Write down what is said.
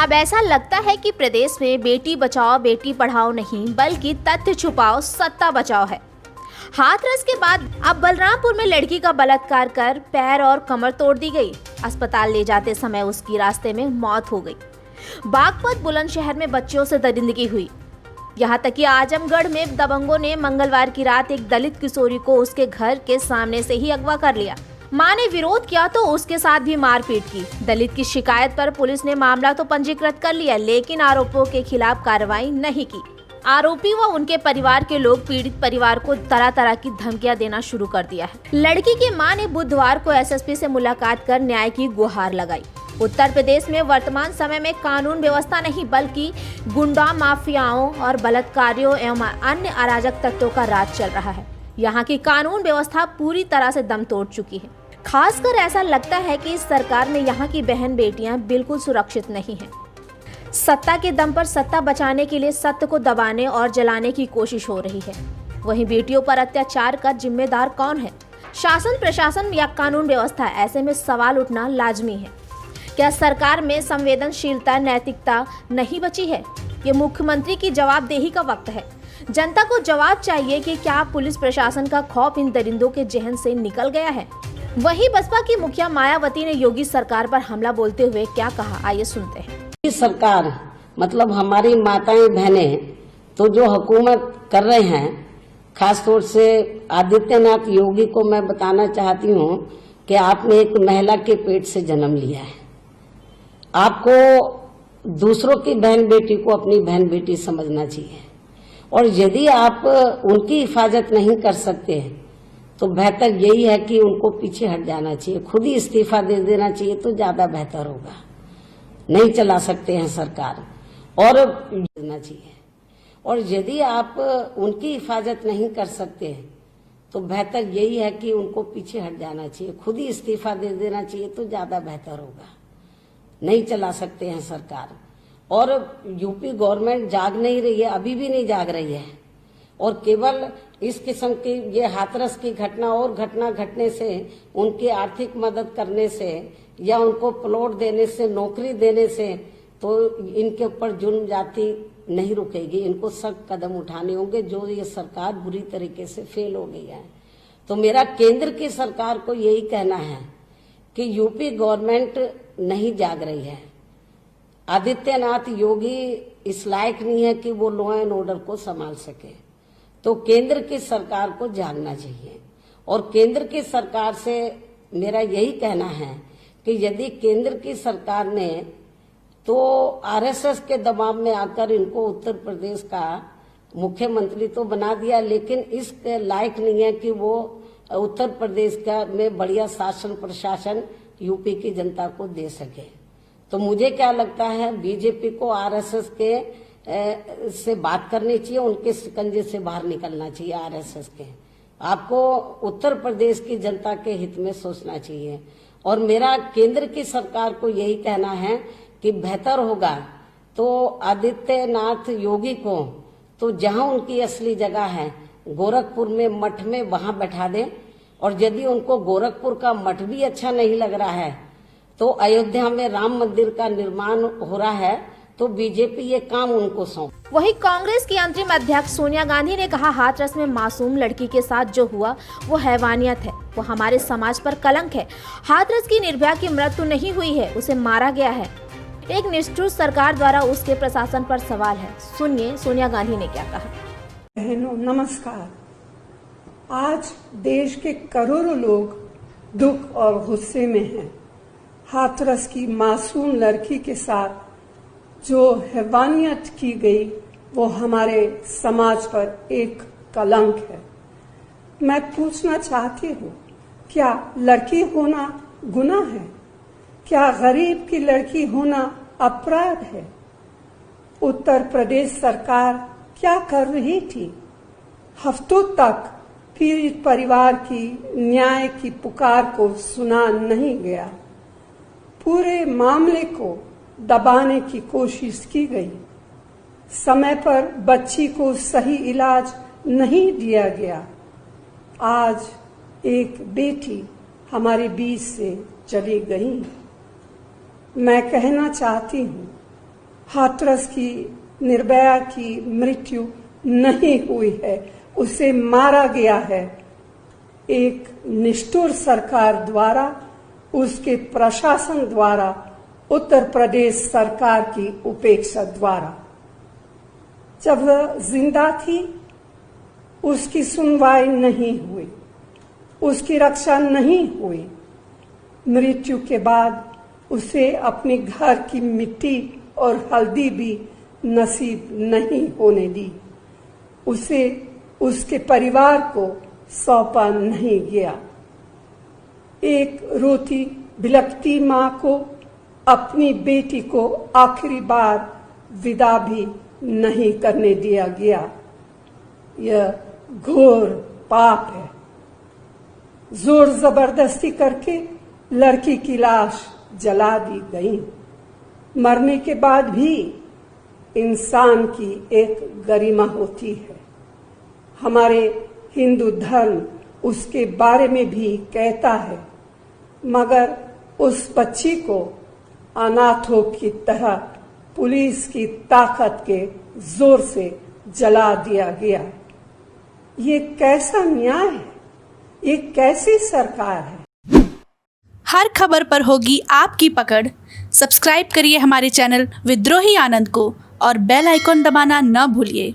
अब ऐसा लगता है कि प्रदेश में बेटी बचाओ बेटी पढ़ाओ नहीं बल्कि तथ्य छुपाओ सत्ता बचाओ है। हाथरस के बाद अब बलरामपुर में लड़की का बलात्कार कर पैर और कमर तोड़ दी गई। अस्पताल ले जाते समय उसकी रास्ते में मौत हो गई। बागपत बुलंदशहर में बच्चों से दरिंदगी हुई। यहाँ तक कि आजमगढ़ में दबंगों ने मंगलवार की रात एक दलित किशोरी को उसके घर के सामने से ही अगवा कर लिया। मां ने विरोध किया तो उसके साथ भी मारपीट की। दलित की शिकायत पर पुलिस ने मामला तो पंजीकृत कर लिया, लेकिन आरोपियों के खिलाफ कार्रवाई नहीं की। आरोपी व उनके परिवार के लोग पीड़ित परिवार को तरह तरह की धमकियां देना शुरू कर दिया है। लड़की की मां ने बुधवार को एसएसपी से मुलाकात कर न्याय की गुहार लगाई। उत्तर प्रदेश में वर्तमान समय में कानून व्यवस्था नहीं बल्कि गुंडा माफियाओं और बलात्कारियों एवं अन्य अराजक तत्वों का राज चल रहा है। यहाँ की कानून व्यवस्था पूरी तरह से दम तोड़ चुकी है। खासकर ऐसा लगता है कि इस सरकार में यहाँ की बहन बेटियां बिल्कुल सुरक्षित नहीं हैं। सत्ता के दम पर सत्ता बचाने के लिए सत्य को दबाने और जलाने की कोशिश हो रही है। वहीं बेटियों पर अत्याचार का जिम्मेदार कौन है? शासन, प्रशासन या कानून व्यवस्था? ऐसे में सवाल उठना लाजमी है। क्या सरकार में संवेदनशीलता, नैतिकता नहीं बची है? ये मुख्यमंत्री की जवाबदेही का वक्त है। जनता को जवाब चाहिए कि क्या पुलिस प्रशासन का खौफ इन दरिंदों के जहन से निकल गया है? वहीं बसपा की मुखिया मायावती ने योगी सरकार पर हमला बोलते हुए क्या कहा, आइए सुनते हैं। सरकार मतलब हमारी माताएं बहनें तो जो हुकूमत कर रहे हैं, खासतौर से आदित्यनाथ योगी को मैं बताना चाहती हूँ कि आपने एक महिला के पेट से जन्म लिया है। आपको दूसरों की बहन बेटी को अपनी बहन बेटी समझना चाहिए, और यदि आप उनकी हिफाजत नहीं कर सकते तो बेहतर यही है कि उनको पीछे हट जाना चाहिए, खुद ही इस्तीफा दे देना चाहिए तो ज्यादा बेहतर होगा। नहीं चला सकते हैं सरकार और देना चाहिए, और यदि आप उनकी हिफाजत नहीं कर सकते तो बेहतर यही है कि उनको पीछे हट जाना चाहिए, खुद ही इस्तीफा दे देना चाहिए तो ज्यादा बेहतर होगा। नहीं चला सकते हैं सरकार, और यूपी गवर्नमेंट जाग नहीं रही है, अभी भी नहीं जाग रही है, और केवल इस किस्म की ये हाथरस की घटना और घटना घटने से, उनकी आर्थिक मदद करने से या उनको प्लॉट देने से, नौकरी देने से तो इनके ऊपर जुर्म जाति नहीं रुकेगी। इनको सख्त कदम उठाने होंगे, जो ये सरकार बुरी तरीके से फेल हो गई है। तो मेरा केंद्र की सरकार को यही कहना है कि यूपी गवर्नमेंट नहीं जाग रही है। आदित्यनाथ योगी इस लायक नहीं है कि वो लॉ एंड ऑर्डर को संभाल सके, तो केंद्र की सरकार को जागना चाहिए। और केंद्र की सरकार से मेरा यही कहना है कि यदि केंद्र की सरकार ने तो आरएसएस के दबाव में आकर इनको उत्तर प्रदेश का मुख्यमंत्री तो बना दिया, लेकिन इस लायक नहीं है कि वो उत्तर प्रदेश का में बढ़िया शासन प्रशासन यूपी की जनता को दे सके। तो मुझे क्या लगता है, बीजेपी को आरएसएस के से बात करनी चाहिए, उनके शिकंजे से बाहर निकलना चाहिए। आरएसएस के आपको उत्तर प्रदेश की जनता के हित में सोचना चाहिए। और मेरा केंद्र की सरकार को यही कहना है कि बेहतर होगा तो आदित्यनाथ योगी को तो जहां उनकी असली जगह है गोरखपुर में मठ में वहां बैठा दें, और यदि उनको गोरखपुर का मठ भी अच्छा नहीं लग रहा है तो अयोध्या में राम मंदिर का निर्माण हो रहा है, तो बीजेपी ये काम उनको सौंप। वहीं कांग्रेस की अंतरिम अध्यक्ष सोनिया गांधी ने कहा, हाथरस में मासूम लड़की के साथ जो हुआ वो हैवानियत है, वो हमारे समाज पर कलंक है। हाथरस की निर्भया की मृत्यु नहीं हुई है, उसे मारा गया है। एक निष्ठुर सरकार द्वारा उसके प्रशासन पर सवाल है। सुनिए सोनिया गांधी ने क्या कहा। बहनों नमस्कार। आज देश के करोड़ों लोग दुख और गुस्से में हैं। हाथरस की मासूम लड़की के साथ जो हैवानियत की गई वो हमारे समाज पर एक कलंक है। मैं पूछना चाहती हूँ, क्या लड़की होना गुनाह है? क्या गरीब की लड़की होना अपराध है? उत्तर प्रदेश सरकार क्या कर रही थी? हफ्तों तक पीड़ित परिवार की न्याय की पुकार को सुना नहीं गया। पूरे मामले को दबाने की कोशिश की गई। समय पर बच्ची को सही इलाज नहीं दिया गया। आज एक बेटी हमारे बीच से चली गई। मैं कहना चाहती हूँ हाथरस की निर्भया की मृत्यु नहीं हुई है, उसे मारा गया है एक निष्ठुर सरकार द्वारा, उसके प्रशासन द्वारा, उत्तर प्रदेश सरकार की उपेक्षा द्वारा। जब वह जिंदा थी उसकी सुनवाई नहीं हुई, उसकी रक्षा नहीं हुई। मृत्यु के बाद उसे अपने घर की मिट्टी और हल्दी भी नसीब नहीं होने दी, उसे उसके परिवार को सौंपा नहीं गया। एक रोती बिलखती मां को अपनी बेटी को आखिरी बार विदा भी नहीं करने दिया गया। यह घोर पाप है। जोर जबरदस्ती करके लड़की की लाश जला दी गई। मरने के बाद भी इंसान की एक गरिमा होती है। हमारे हिंदू धर्म उसके बारे में भी कहता है, मगर उस बच्ची को अनाथों की तरह पुलिस की ताकत के जोर से जला दिया गया। ये कैसा न्याय है? ये कैसी सरकार है? हर खबर पर होगी आपकी पकड़। सब्सक्राइब करिए हमारे चैनल विद्रोही आनंद को और बेल आइकॉन दबाना न भूलिए।